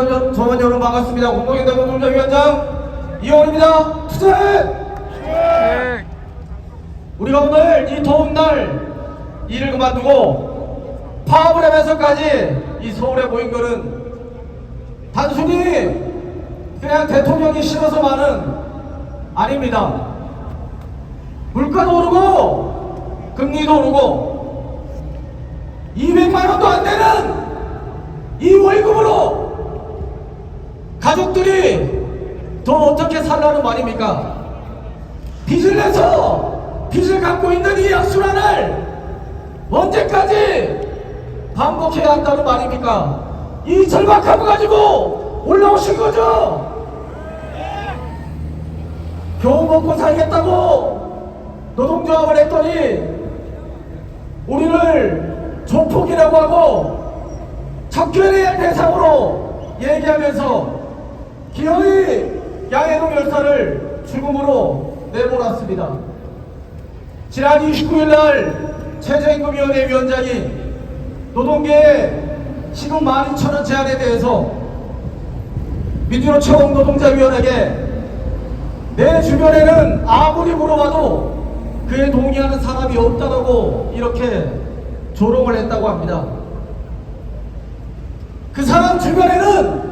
저만 여러분 반갑습니다. 공동연대 노동자위원장 이용원입니다. 투쟁! 우리가 오늘 이 더운 날 일을 그만두고 파업을 하면서까지 이 서울에 모인 것은 단순히 그냥 대통령이 싫어서만은 아닙니다. 물가도 오르고 금리도 오르고 200만원도 안 되는 이 월급으로 가족들이 더 어떻게 살라는 말입니까? 빚을 내서 빚을 갖고 있는 이 악순환을 언제까지 반복해야 한다는 말입니까? 이 절박함을 가지고 올라오신 거죠? 겨우 먹고 살겠다고 노동조합을 했더니 우리를 조폭이라고 하고 척결해야 할 대상으로 얘기하면서 기어이 양해동 열사를 죽음으로 내몰았습니다. 지난 29일날 최저임금위원회 위원장이 노동계의 시급 12,000원 제한에 대해서 민주노 최고노동자위원회에 내 주변에는 아무리 물어봐도 그에 동의하는 사람이 없다고 이렇게 조롱을 했다고 합니다. 그 사람 주변에는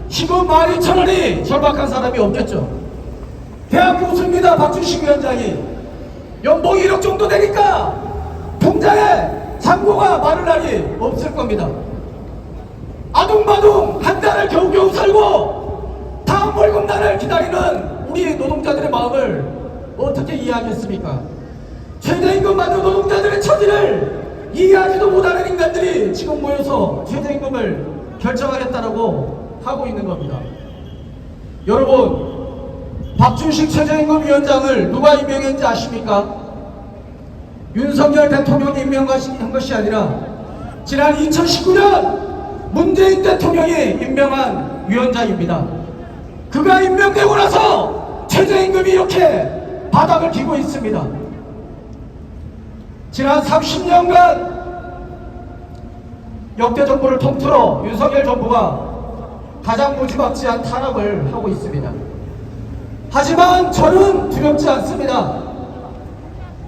시급 12,000원이 절박한 사람이 없겠죠. 대학 교수입니다. 박준식 위원장이 연봉이 1억 정도 되니까 통장에 잔고가 마를 날이 없을 겁니다. 아둥바둥 한 달을 겨우겨우 살고 다음 월급날을 기다리는 우리 노동자들의 마음을 어떻게 이해하겠습니까? 최저임금 받는 노동자들의 처지를 이해하지도 못하는 인간들이 지금 모여서 최저임금을 결정하겠다고 하고 있는 겁니다. 여러분, 박준식 최저임금 위원장을 누가 임명했는지 아십니까? 윤석열 대통령이 임명한 것이 아니라 지난 2019년 문재인 대통령이 임명한 위원장입니다. 그가 임명되고 나서 최저임금이 이렇게 바닥을 기고 있습니다. 지난 30년간 역대 정부를 통틀어 윤석열 정부가 가장 무지막지한 탄압을 하고 있습니다. 하지만 저는 두렵지 않습니다.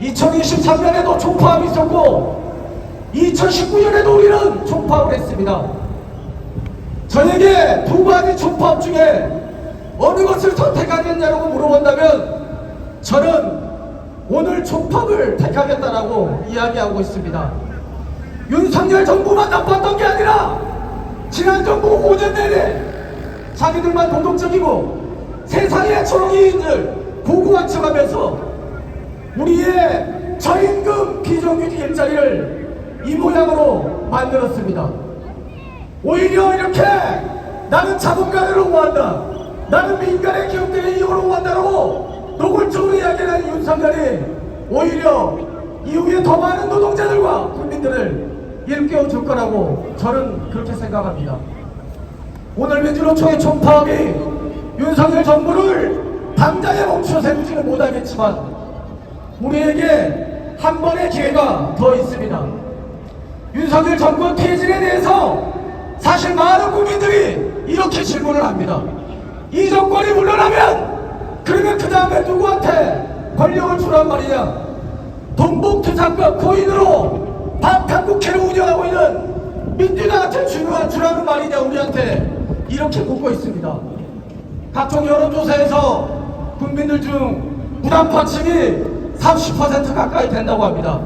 2023년에도 총파업이 있었고 2019년에도 우리는 총파업을 했습니다. 저에게 두 가지 총파업 중에 어느 것을 선택하겠냐고 물어본다면 저는 오늘 총파업을 택하겠다라고 이야기하고 있습니다. 윤석열 정부만 나빴던 게 아니라 지난 정부 5년 내내 자기들만 도덕적이고 세상의 초롱이인들 고구한척하면서 우리의 저임금 비정규직 일자리를 이 모양으로 만들었습니다. 오히려 이렇게 나는 자본가를 옹호한다, 나는 민간의 기업들의 이익을 옹호한다라고 노골적으로 이야기하는 윤석열이 오히려 이후에 더 많은 노동자들과 국민들을 일깨워줄 거라고 저는 그렇게 생각합니다. 오늘 민주노총의 총파업이 윤석열 정부를 당장에 멈춰 세우지는 못하겠지만 우리에게 한 번의 기회가 더 있습니다. 윤석열 정부 퇴진에 대해서 사실 많은 국민들이 이렇게 질문을 합니다. 이 정권이 물러나면 그러면 그 다음에 누구한테 권력을 주란 말이냐? 동북투상급 코인으로 방탄국회를 운영하고 있는 민주당한테 주라는 말이냐 우리한테 이렇게 묻고 있습니다. 각종 여론조사에서 국민들 중 무당파층이 30% 가까이 된다고 합니다.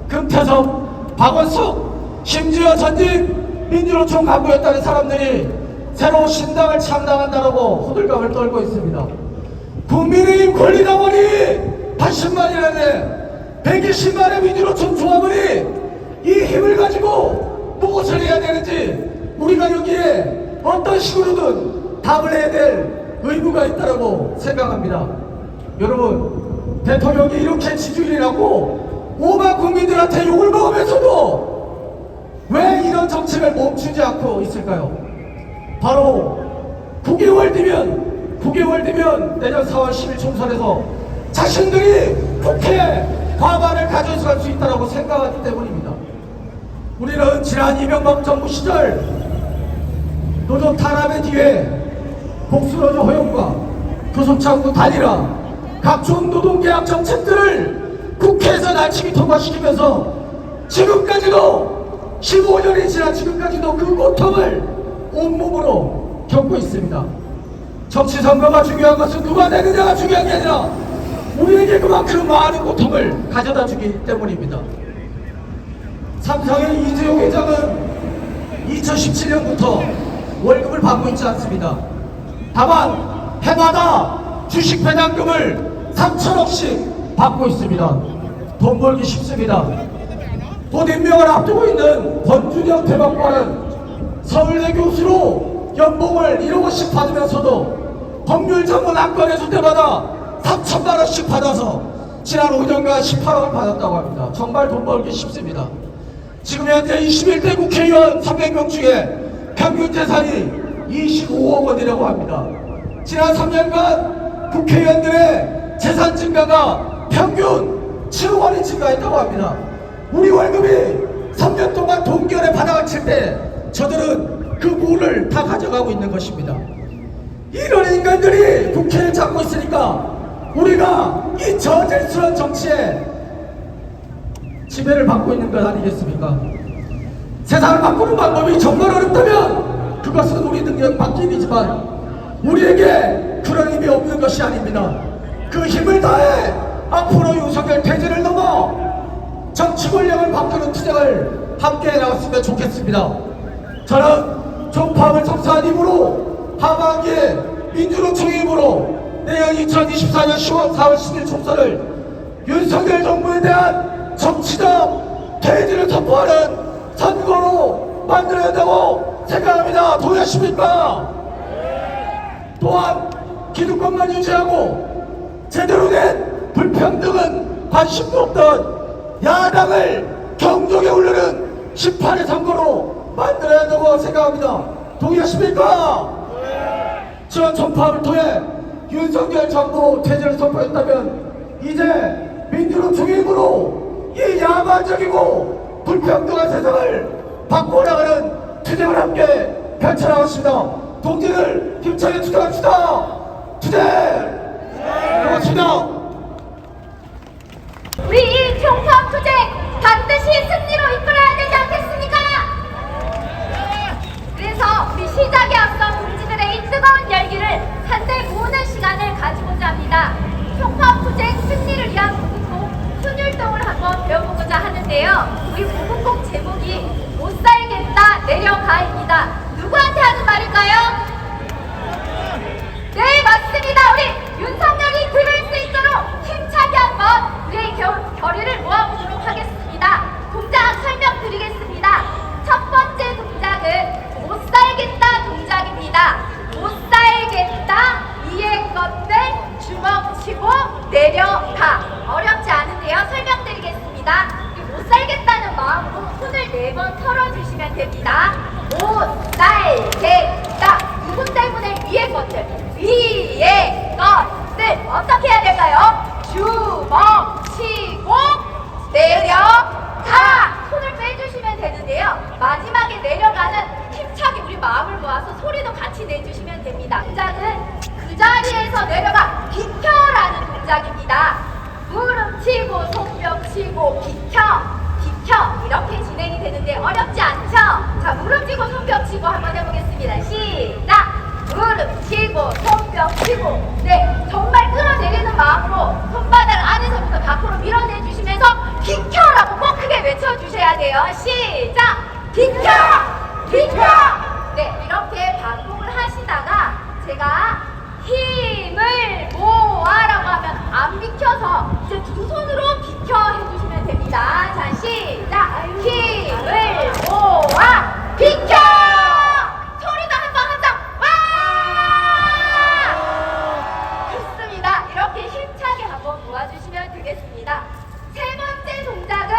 금태섭, 박원숙, 심지어 전직 민주노총 간부였다는 사람들이 새로 신당을 창당한다고 호들갑을 떨고 있습니다. 국민의힘 권리당원이 80만이라는데 120만의 민주노총 조합원이 이 힘을 가지고 무엇을 해야 되는지 우리가 여기에 어떤 식으로든 답을 해야 될 의무가 있다고 생각합니다. 여러분, 대통령이 이렇게 지지율이라고 5만 국민들한테 욕을 먹으면서도 왜 이런 정책을 멈추지 않고 있을까요? 바로 9개월 뒤면 내년 4월 10일 총선에서 자신들이 국회 과반을 가져갈 수 있다고 생각하기 때문입니다. 우리는 지난 이명박 정부 시절 노조 탄압의 뒤에 복수노조 허용과 교섭창구 단일화 각종 노동계약 정책들을 국회에서 날치기 통과시키면서 지금까지도 15년이 지난 지금까지도 그 고통을 온몸으로 겪고 있습니다. 정치 선거가 중요한 것은 누가 되느냐가 중요한 게 아니라 우리에게 그만큼 많은 고통을 가져다 주기 때문입니다. 삼성의 이재용 회장은 2017년부터 월급을 받고 있지 않습니다. 다만 해마다 주식 배당금을 3천억씩 받고 있습니다. 돈 벌기 쉽습니다. 곧 임명을 앞두고 있는 권준영 대법관은 서울대 교수로 연봉을 1억원씩 받으면서도 법률 전문 안건에서 때마다 3천만 원씩 받아서 지난 5년간 18억을 받았다고 합니다. 정말 돈 벌기 쉽습니다. 지금 현재 21대 국회의원 300명 중에 평균 재산이 25억 원이라고 합니다. 지난 3년간 국회의원들의 재산 증가가 평균 7억 원이 증가했다고 합니다. 우리 월급이 3년 동안 동결의 바닥을 칠 때 저들은 그 물을 다 가져가고 있는 것입니다. 이런 인간들이 국회를 잡고 있으니까 우리가 이 저질스러운 정치에 지배를 받고 있는 것 아니겠습니까? 세상을 바꾸는 방법이 정말 어렵다면 그것은 우리 능력 받기 일이지만 우리에게 그런 힘이 없는 것이 아닙니다. 그 힘을 다해 앞으로 윤석열 퇴진을 넘어 정치 권력을 바꾸는 투쟁을 함께 나갔으면 좋겠습니다. 저는 종파업을 성사한 힘으로 하반기에 민주노총의 힘으로 내년 2024년 10월 4월 10일 총선을 윤석열 정부에 대한 정치적 퇴진을 선포하는 선거로 만들어야 한다고 생각합니다. 동의하십니까? 또한 기득권만 유지하고 제대로 된 불평등은 관심도 없던 야당을 경종에 울리는 18회 선거로 만들어야 한다고 생각합니다. 동의하십니까? 지난 총파업을 통해 윤석열 정부 퇴진을 선포했다면 이제 민주노총의 힘으로 이 야만적이고 불평등한 세상을 바꿔나가는 투쟁을 함께 펼쳐나갔습니다. 동지들 힘차게 투쟁합시다. 투쟁! 고맙습니다. 우리 이 총파업 투쟁 반드시 승리로 이끌어야 되지 않겠습니까? 그래서 우리 시작에 앞선 동지들의 이 뜨거운 열기를 한데 모으는 시간을 가지고자 합니다. 총파업 투쟁 승리를 위한 무궁곡 순율동을 한번 배워보고자 하는데요. 우리 무궁곡 제목이 못 살겠다 내려가입니다. 누구한테 하는 말일까요? 네, 맞습니다. 우리 윤석열이 들을 수 있도록 힘차게 한번 우리의 결의를 모아보도록 하겠습니다. 동작 설명드리겠습니다. 첫 번째 동작은 못 살겠다 동작입니다. 못 살겠다 위의 것들 주먹치고 내려가. 어렵지 않은데요. 설명드리겠습니다. 못 살겠다는 마음으로 손을 4번 털어주시면 됩니다. 못 살겠다. 누구 때문에 위의 것들, 위의 것들 어떻게 해야 될까요? 주먹치고 내려가. 손을 빼주시면 되는데요. 마지막에 내려가는 힘차게 우리 마음을 모아서 소리도 같이 내주시면 됩니다. 동작은 그 자리에서 내려가 비켜라는 동작입니다. 무릎 치고 손뼉 치고 비켜 이렇게 진행이 되는데 어렵지 않죠? 자, 무릎 치고 손뼉 치고 한번 해보겠습니다. 시작! 무릎 치고 손뼉 치고. 네, 정말 끌어내리는 마음으로 손바닥 안에서부터 밖으로 밀어내주시면서 비켜라고 꼭 크게 외쳐주셔야 돼요. 시작! 비켜! 네, 이렇게 반복을 하시다가 제가 힘을 모아라고 하면 안 비켜서 이제 두 손으로 비켜 해주시면 됩니다. 자, 시작! 힘을 모아 비켜! 소리도 한번 와! 좋습니다. 이렇게 힘차게 한번 모아주시면 되겠습니다. 세 번째 동작은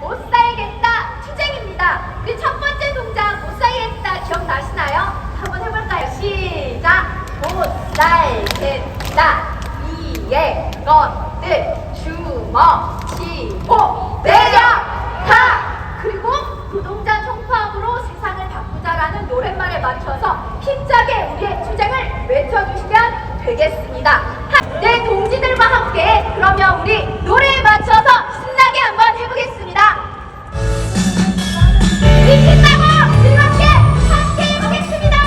못 살겠다 투쟁입니다. 우리 첫 번째 동작 못 살겠다 기억나시나요? 한번 해볼까요? 시작! 못 살겠다 위의 것들 주먹치고 내려가. 그리고 노동자 총파업으로 세상을 바꾸자라는 노랫말에 맞춰서 힘차게 우리의 주장을 외쳐주시면 되겠습니다. 네, 동지들과 함께 그러면 우리 노래에 맞춰서 신나게 한번 해보겠습니다. 힘있다고 즐겁게 함께 해보겠습니다.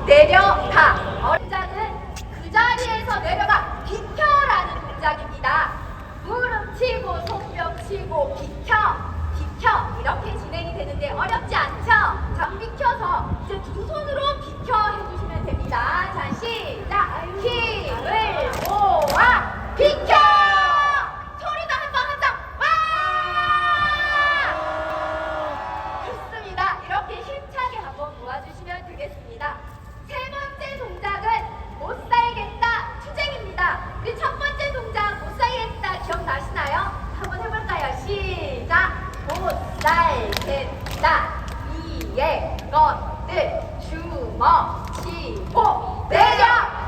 내려가. 어린자는 그 자리에서 내려가 비켜라는 동작입니다. 무릎 치고 손뼉 치고 비켜 이렇게 진행이 되는데 어렵지 않죠? 자, 비켜서 이제 두 손으로 비켜 해주시면 됩니다. 자, 시작. 힘을 모아 비켜. 소리도 한번 하자. 와! 좋습니다. 이렇게 힘차게 한번 모아주시면 되겠습니다. 세 번째 동작은 못 살겠다 투쟁입니다. 우리 첫 번째 동작 못 살겠다 기억나시나요? 한번 해볼까요? 시작. 못 살겠다 위에 것들 주먹치고 내려가.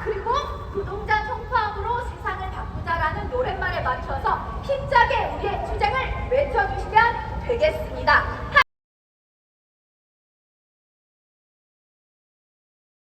그리고 노동자 총파업으로 세상을 바꾸자라는 노랫말에 맞춰서 힘차게 우리의 투쟁을 외쳐주시면 되겠습니다.